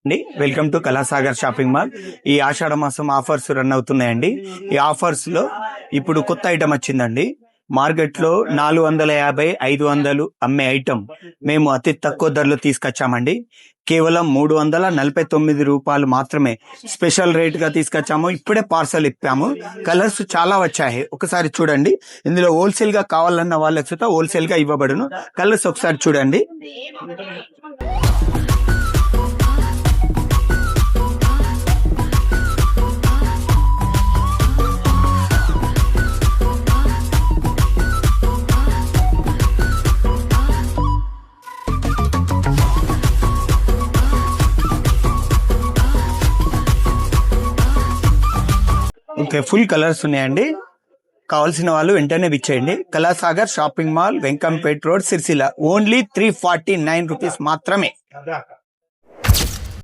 అండి welcome to Kalasagar shopping mall. ఈ ఆషాఢ మాసం ఆఫర్స్ రన్ అవుతున్నాయండి. ఈ ఆఫర్స్ లో ఇప్పుడు కొత్త ఐటమ్ వచ్చిందండి. మార్కెట్ లో 450, 500 అమ్మే ఐటమ్ మేము అతి తక్కువ ధరలో తీసుకొచ్చామండి. కేవలం 349 రూపాయలు మాత్రమే స్పెషల్ రేట్ గా తీసుకొచ్చాము. ఇప్పుడే పార్సల్ ఇప్పాము. కలర్స్ చాలా వచ్చాయి, ఒకసారి చూడండి. ఇందులో హోల్సేల్ గా కావాలన్న వాళ్ళకి హోల్సేల్ గా ఇవ్వబడును. కలర్స్ ఒకసారి చూడండి. ఓకే, ఫుల్ కలర్స్ ఉన్నాయండి. కావాల్సిన వాళ్ళు వెంటనే విచ్చేయండి. Kalasagar shopping mall, Venkampet road, Sircilla. Only 349 rupees మాత్రమే.